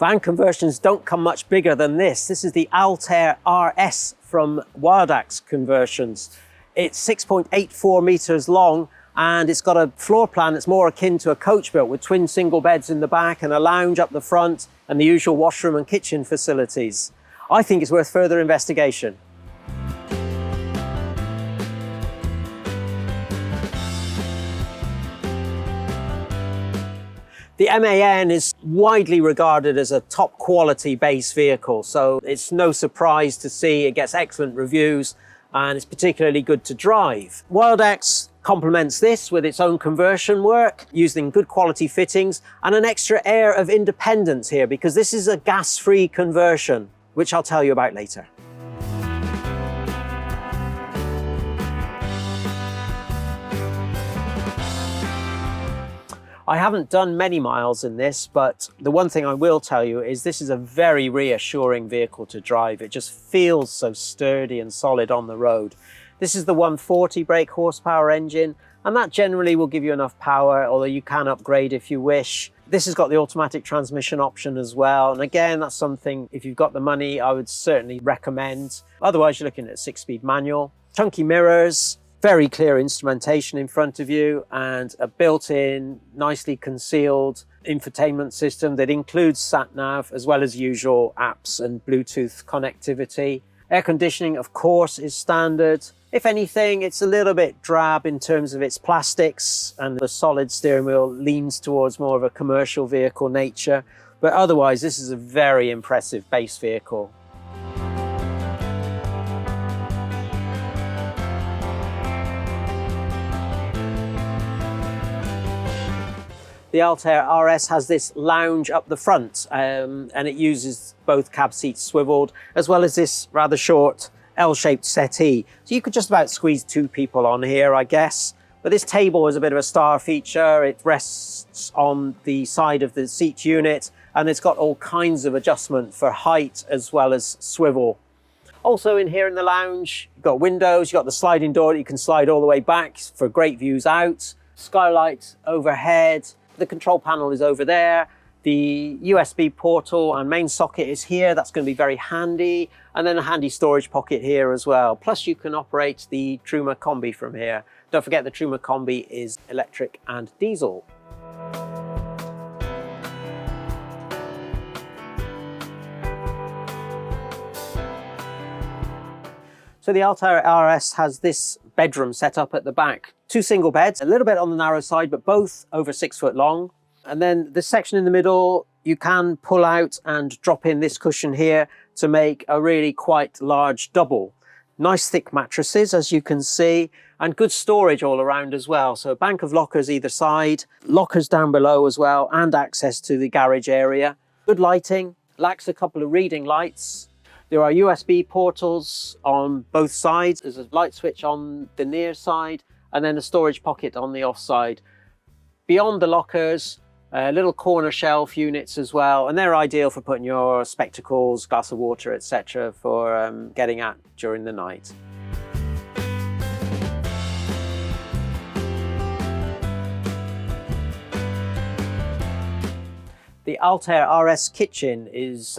Van conversions don't come much bigger than this. This is the Altair RS from WildAx Conversions. It's 6.84 meters long, and it's got a floor plan that's more akin to a coach built with twin single beds in the back and a lounge up the front and the usual washroom and kitchen facilities. I think it's worth further investigation. The MAN is widely regarded as a top quality base vehicle, so it's no surprise to see it gets excellent reviews and it's particularly good to drive. WildAx complements this with its own conversion work, using good quality fittings and an extra air of independence here because this is a gas-free conversion, which I'll tell you about later. I haven't done many miles in this, but the one thing I will tell you is this is a very reassuring vehicle to drive. It just feels so sturdy and solid on the road. This is the 140 brake horsepower engine, and that generally will give you enough power, although you can upgrade if you wish. This has got the automatic transmission option as well, and again, that's something, if you've got the money, I would certainly recommend. Otherwise, you're looking at a 6-speed manual. Chunky mirrors, very clear instrumentation in front of you, and a built-in, nicely concealed infotainment system that includes sat-nav as well as usual apps and Bluetooth connectivity. Air conditioning, of course, is standard. If anything, it's a little bit drab in terms of its plastics, and the solid steering wheel leans towards more of a commercial vehicle nature. But otherwise, this is a very impressive base vehicle. The Altair RS has this lounge up the front, and it uses both cab seats swiveled, as well as this rather short L-shaped settee. So you could just about squeeze 2 people on here, I guess. But this table is a bit of a star feature. It rests on the side of the seat unit, and it's got all kinds of adjustment for height as well as swivel. Also in here in the lounge, you've got windows, you've got the sliding door that you can slide all the way back for great views out. Skylight overhead. The control panel is over there. The USB portal and main socket is here. That's going to be very handy. And then a handy storage pocket here as well. Plus you can operate the Truma Combi from here. Don't forget the Truma Combi is electric and diesel. So the Altair RS has this bedroom set up at the back. 2 single beds, a little bit on the narrow side, but both over 6 foot long. And then the section in the middle, you can pull out and drop in this cushion here to make a really quite large double. Nice thick mattresses, as you can see, and good storage all around as well. So a bank of lockers either side, lockers down below as well, and access to the garage area. Good lighting, lacks a couple of reading lights. There are USB portals on both sides. There's a light switch on the near side and then a storage pocket on the off side. Beyond the lockers, little corner shelf units as well, and they're ideal for putting your spectacles, glass of water, etc. for getting at during the night. The Altair RS kitchen is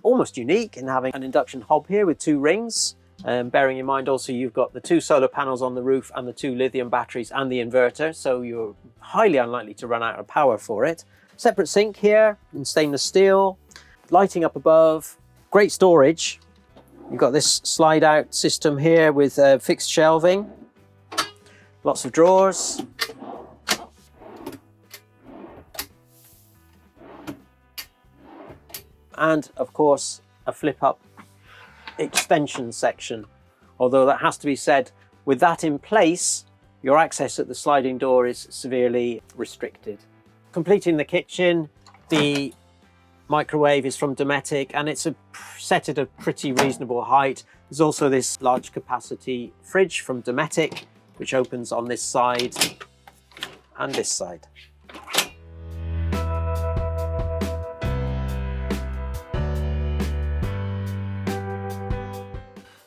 almost unique in having an induction hob here with 2 rings. Bearing in mind also you've got the 2 solar panels on the roof and the 2 lithium batteries and the inverter, so you're highly unlikely to run out of power for it. Separate sink here in stainless steel, lighting up above, great storage. You've got this slide out system here with fixed shelving, lots of drawers. And of course a flip up extension section, although that has to be said, with that in place your access at the sliding door is severely restricted. Completing the kitchen, the microwave is from Dometic and it's set at a pretty reasonable height. There's also this large capacity fridge from Dometic which opens on this side and this side.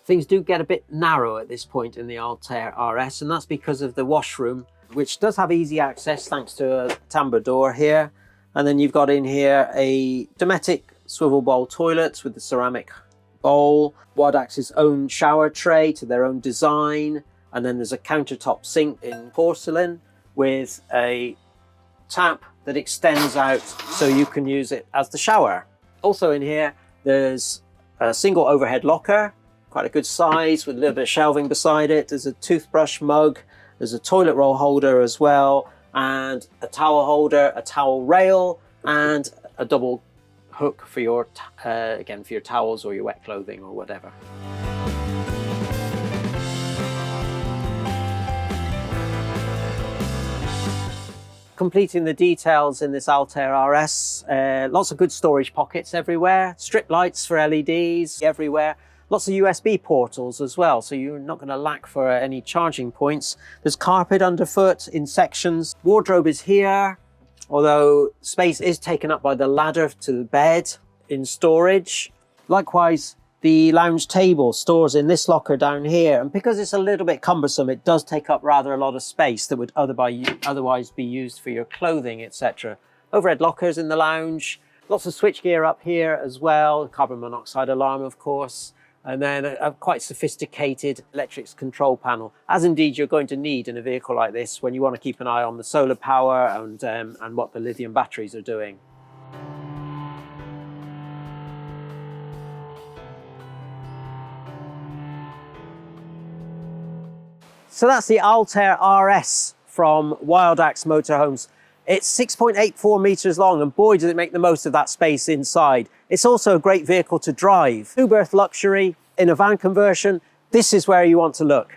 Things do get a bit narrow at this point in the Altair RS, and that's because of the washroom, which does have easy access thanks to a tambour door here. And then you've got in here a Dometic swivel bowl toilets with the ceramic bowl, WildAx's own shower tray to their own design, and then there's a countertop sink in porcelain with a tap that extends out so you can use it as the shower. Also in here, there's a single overhead locker, quite a good size with a little bit of shelving beside it. There's a toothbrush mug, there's a toilet roll holder as well, and a towel holder, a towel rail, and a double hook for your, again, for your towels or your wet clothing or whatever. Completing the details in this Altair RS, lots of good storage pockets everywhere, strip lights for LEDs everywhere, lots of USB portals as well, so you're not going to lack for any charging points. There's carpet underfoot in sections. Wardrobe is here, although space is taken up by the ladder to the bed in storage. Likewise, the lounge table stores in this locker down here, and because it's a little bit cumbersome, it does take up rather a lot of space that would otherwise be used for your clothing, etc. Overhead lockers in the lounge, lots of switchgear up here as well, carbon monoxide alarm of course, and then a quite sophisticated electrics control panel, as indeed you're going to need in a vehicle like this when you want to keep an eye on the solar power and what the lithium batteries are doing. So that's the Altair RS from WildAx Motorhomes. It's 6.84 meters long, and boy, does it make the most of that space inside. It's also a great vehicle to drive. Two-berth luxury in a van conversion. This is where you want to look.